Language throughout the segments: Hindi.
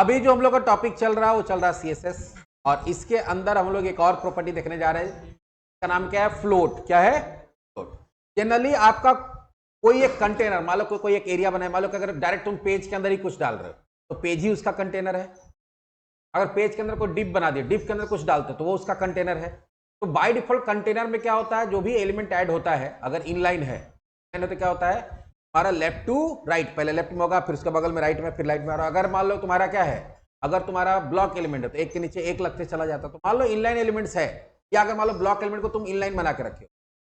अभी जो हम लोग का टॉपिक चल रहा है वो चल रहा है सीएसएस, और इसके अंदर हम लोग एक और प्रॉपर्टी देखने जा रहे हैं, इसका नाम क्या है? फ्लोट। क्या है? फ्लोट। जनरली आपका कोई एक कंटेनर, मान लो कोई एक एरिया बना है, मान लो कि अगर डायरेक्ट तुम पेज के अंदर ही कुछ डाल रहे हो तो पेज ही उसका कंटेनर है। अगर पेज के अंदर कोई डिप बना दिया, डिप के अंदर कुछ डालते हो तो वो उसका कंटेनर है। तो बाय डिफॉल्ट कंटेनर में क्या होता है, जो भी एलिमेंट ऐड होता है, अगर इनलाइन है तो क्या होता है, हमारा लेफ्ट टू राइट, पहले लेफ्ट में होगा, फिर उसके बगल में राइट में, फिर राइट में। अगर मान लो तुम्हारा क्या है, अगर तुम्हारा ब्लॉक एलिमेंट है तो एक के नीचे एक लगते चला जाता, तो मान लो इनलाइन एलिमेंट्स है, या अगर मान लो ब्लॉक एलिमेंट को तुम इनलाइन बना के रखे हो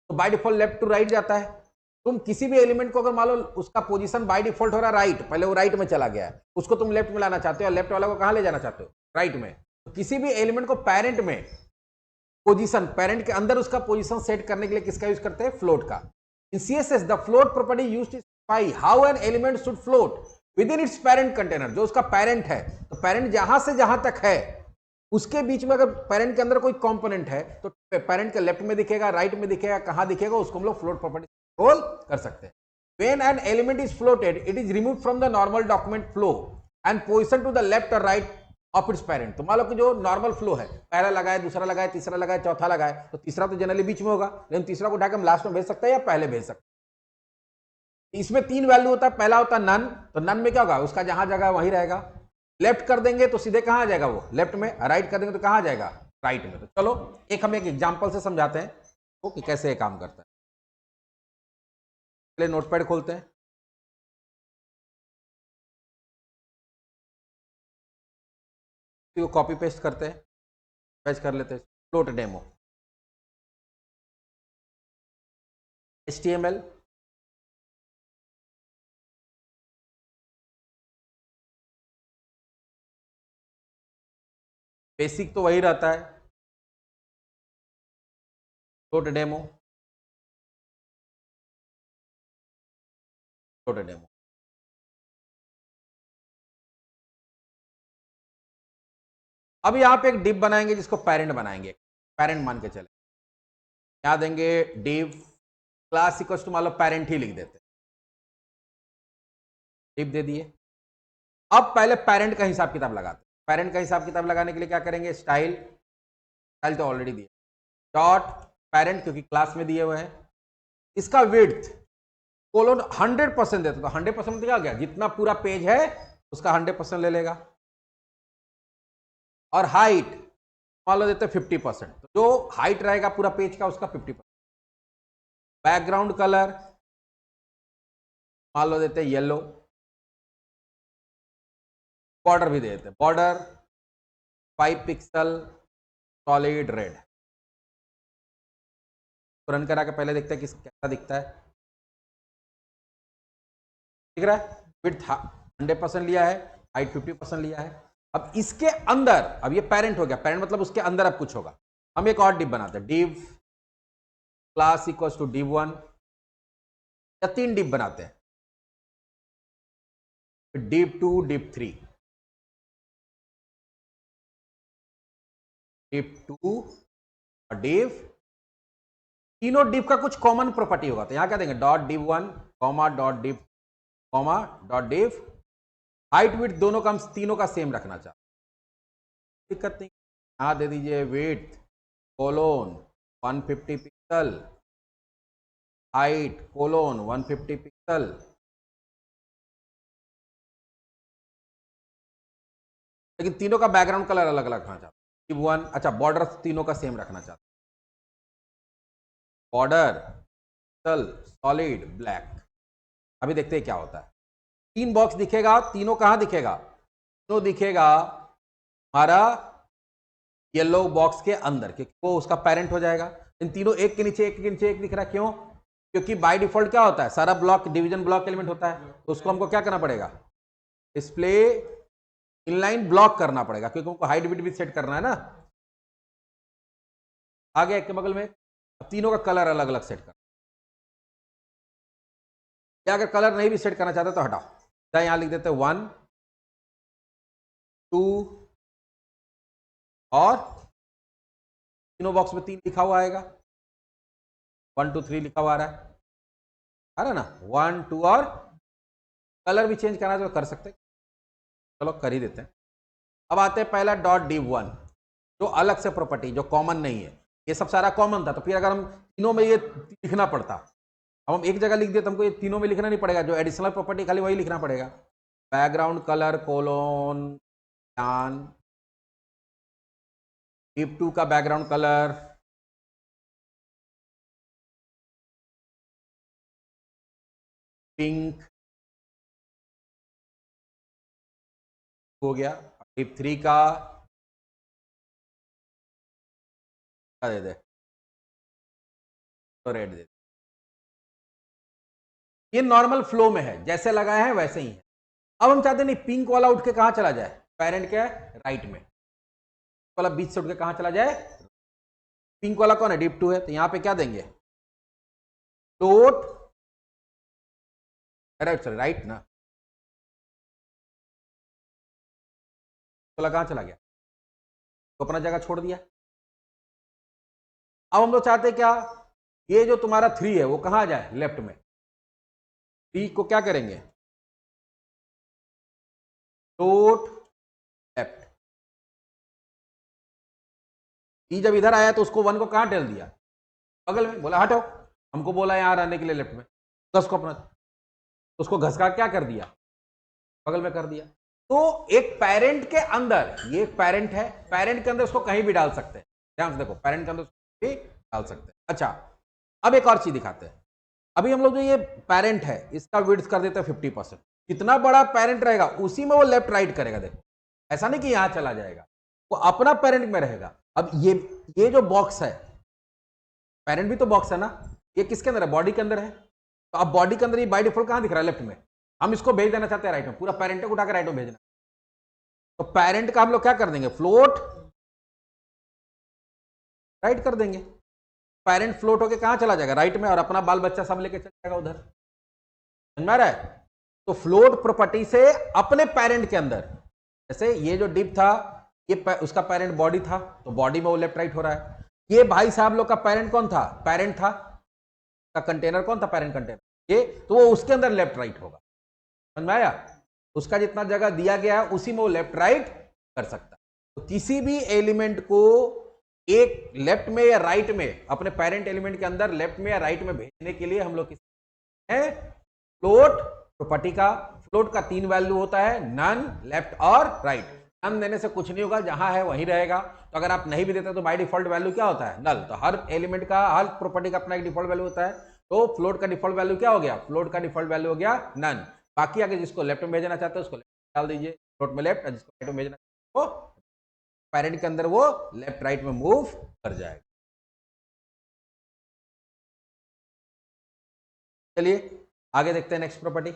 तो by default left to right जाता है। तुम किसी भी एलिमेंट को अगर मान लो उसका पोजीशन बाय डिफॉल्ट हो रहा है राइट, पहले वो राइट में चला गया है, उसको तुम लेफ्ट में लाना चाहते हो, लेफ्ट वाला को कहां ले जाना चाहते हो? राइट में। तो किसी भी एलिमेंट को पैरेंट में पोजीशन, पैरेंट के अंदर उसका पोजीशन सेट करने के लिए किसका यूज करते हैं? फ्लोट का। In CSS the float property used to specify how an element should float within its parent container. जो उसका पेरेंट है, तो पेरेंट जहां से जहां तक है उसके बीच में अगर पेरेंट के अंदर कोई कंपोनेंट है तो पेरेंट के लेफ्ट में दिखेगा, राइट में दिखेगा, कहां दिखेगा, उसको हम लोग फ्लोट प्रॉपर्टी कंट्रोल कर सकते हैं। When an element is floated, it is removed from the normal document flow and positioned to the left or right of its parent। तो मान लो कि जो नॉर्मल फ्लो है, पहला लगाए, दूसरा लगाए, तीसरा लगाए, चौथा लगाए, तो तीसरा तो जनरली बीच में होगा, लेकिन तीसरा को उठाकर हम लास्ट में भेज सकते हैं या पहले भेज सकते हैं। इसमें तीन वैल्यू होता है, पहला होता है नन। तो नन में क्या होगा, उसका जहां जगह वहीं रहेगा। लेफ्ट कर देंगे तो सीधे कहां आ जाएगा वो? लेफ्ट में। राइट कर देंगे तो कहां आ जाएगा? राइट में। तो चलो एक हम एक एग्जाम्पल से समझाते हैं वो कि कैसे ये काम करता है। पहले नोटपैड खोलते हैं, को कॉपी पेस्ट करते हैं, पेस्ट कर लेते हैं, फ्लोट डेमो HTML, बेसिक तो वही रहता है, फ्लोट डेमो, फ्लोट डेमो। अब यहां पे एक डिव बनाएंगे जिसको पेरेंट बनाएंगे, पेरेंट मान के चले, यहां देंगे डिव क्लास इक्वल्स टू, मान लो पेरेंट ही लिख देते, डिव दे दिए। अब पहले पेरेंट का हिसाब किताब लगाते हैं। पेरेंट का हिसाब किताब लगाने के लिए क्या करेंगे? स्टाइल, स्टाइल तो ऑलरेडी दिया, डॉट पेरेंट क्योंकि क्लास में दिए हुए हैं, इसका विड्थ कोलोन 100% देते, तो 100% क्या गया, जितना पूरा पेज है उसका 100% ले लेगा। और हाइट मान लो देते 50%, तो जो हाइट रहेगा पूरा पेज का उसका 50%। बैकग्राउंड कलर मान लो देते येलो, बॉर्डर भी दे देते, border 5 pixel solid red. Run करा के पहले देखते हैं किस कैसा दिखता है। दिख रहा है? विड्थ 100% लिया है, हाइट 50% लिया है। अब इसके अंदर, अब ये पेरेंट हो गया, पेरेंट मतलब उसके अंदर अब कुछ होगा। हम एक और डिव बनाते हैं, div class equals to div1, या 3 डिव बनाते हैं, div2 div3, div2 और div, तीनों डिव का कुछ कॉमन प्रॉपर्टी होगा, तो यहां क्या देंगे, dot div1 comma dot div comma dot div। Height width दोनों का हम तीनों का सेम रखना चाहते, दिक्कत नहीं, यहां दे दीजिए width colon 150 pixel, height colon 150 pixel. लेकिन तीनों का बैकग्राउंड कलर अलग अलग रखना चाहते, div1, अच्छा बॉर्डर तीनों का सेम रखना चाहते, बॉर्डर सॉलिड ब्लैक। अभी देखते हैं क्या होता है। 3 बॉक्स दिखेगा, तीनों कहां दिखेगा? तीनों दिखेगा हमारा येलो बॉक्स के अंदर, क्योंकि वो उसका पेरेंट हो जाएगा। इन तीनों एक के नीचे एक के नीचे एक दिख रहा है, क्यों? क्योंकि बाय डिफॉल्ट क्या होता है, सारा ब्लॉक डिवीजन ब्लॉक एलिमेंट होता है, तो उसको हमको क्या करना पड़ेगा, डिस्प्ले इनलाइन ब्लॉक करना पड़ेगा, क्योंकि हमको हाइट विड्थ भी सेट करना है ना। आ गया एक के बगल में। अब तीनों का कलर अलग अलग सेट कर, या अगर कलर नहीं भी सेट करना चाहते तो हटाओ, यहां लिख देते 1 2 और तीनों बॉक्स में 3 लिखा हुआ आएगा, 1 2 3 लिखा हुआ आ रहा है ना, 1 2 और कलर भी चेंज करना है तो कर सकते हैं, चलो कर ही देते हैं। अब आते हैं पहला डॉट div1 जो अलग से प्रॉपर्टी, जो कॉमन नहीं है। ये सब सारा कॉमन था, तो फिर अगर हम तीनों में ये लिखना पड़ता, अब हम एक जगह लिख देते, हमको ये तीनों में लिखना नहीं पड़ेगा, जो एडिशनल प्रॉपर्टी खाली वही लिखना पड़ेगा। बैकग्राउंड कलर कोलोन div2 का बैकग्राउंड कलर पिंक हो गया। div3 का दे दे तो रेड दे। ये नॉर्मल फ्लो में है, जैसे लगाए हैं वैसे ही है। अब हम चाहते नहीं पिंक वाला उठ के कहां चला जाए, पेरेंट के राइट में, वाला बीच से उठ के कहां चला जाए, पिंक वाला कौन है, div2 है, तो यहां पे क्या देंगे, फ्लोट राइट ना, वाला कहां चला गया, तो अपना जगह छोड़ दिया। अब हम लोग चाहते क्या, ये जो तुम्हारा 3 है वो कहां जाए, लेफ्ट में। 3 को क्या करेंगे, फ्लोट लेफ्ट। ई जब इधर आया तो उसको 1 को कहां टेल दिया, बगल में, बोला हटो, हमको बोला यहां रहने के लिए लेफ्ट में, घस को अपना, उसको घसका क्या कर दिया, बगल में कर दिया। तो एक पेरेंट के अंदर, ये पेरेंट है, पेरेंट के अंदर उसको कहीं भी डाल सकते हैं, ध्यान से देखो, पेरेंट के अंदर उसको भी डाल सकते हैं। अच्छा, अब एक और चीज दिखाते हैं। अभी हम लोग जो ये पेरेंट है इसका विड्थ कर देते हैं 50%। कितना बड़ा पेरेंट रहेगा उसी में वो लेफ्ट राइट करेगा। देखो, ऐसा नहीं कि यहां चला जाएगा, वो अपना पेरेंट में रहेगा। अब ये जो बॉक्स है, पेरेंट भी तो बॉक्स है ना, ये किसके अंदर है, बॉडी के अंदर है। तो अब बॉडी के अंदर ये बाय डिफॉल्ट कहां दिख रहा है, लेफ्ट में। हम इसको भेज देना चाहते हैं राइट में, पूरा पेरेंट को उठा के राइट में भेजना। तो पेरेंट का हम लोग क्या कर देंगे, फ्लोट राइट कर देंगे। पेरेंट फ्लोट होके कहां चला जाएगा, राइट में, और अपना बाल बच्चा सब लेके चला जाएगा उधर। समझ में आ रहा है। तो फ्लोट प्रॉपर्टी से अपने पेरेंट के अंदर, जैसे ये जो डिप था, ये उसका पेरेंट बॉडी था, तो बॉडी में वो लेफ्ट राइट हो रहा है। ये भाई साहब लोग का पेरेंट कौन था, पेरेंट था, का कंटेनर कौन था, पेरेंट कंटेनर, ये, तो वो उसके अंदर लेफ्ट राइट होगा। समझ में आया। उसका जितना जगह दिया गया है उसी में वो लेफ्ट राइट कर सकता है। तो किसी भी एलिमेंट को एक लेफ्ट में या राइट में, अपने पेरेंट एलिमेंट के अंदर लेफ्ट में या राइट में भेजने के लिए हम लोग फ्लोट प्रॉपर्टी का, फ्लोट का 3 वैल्यू होता है, नन, लेफ्ट और राइट। नन देने से कुछ नहीं होगा, जहां है वहीं रहेगा। तो अगर आप नहीं भी देते तो बाय डिफॉल्ट वैल्यू क्या होता है, नल। तो हर एलिमेंट का, हर प्रॉपर्टी का अपना एक डिफॉल्ट वैल्यू होता है। तो फ्लोट का डिफॉल्ट वैल्यू क्या हो गया, फ्लोट का डिफॉल्ट वैल्यू हो गया नन। बाकी आगे जिसको लेफ्ट में भेजना चाहते हैं उसको लेफ्ट डाल दीजिए, फ्लोट में लेफ्ट, और जिसको राइट में भेजना चाहते हैं वो पेरेंट के अंदर वो लेफ्ट राइट में मूव कर जाएगा। चलिए आगे देखते हैं नेक्स्ट प्रॉपर्टी।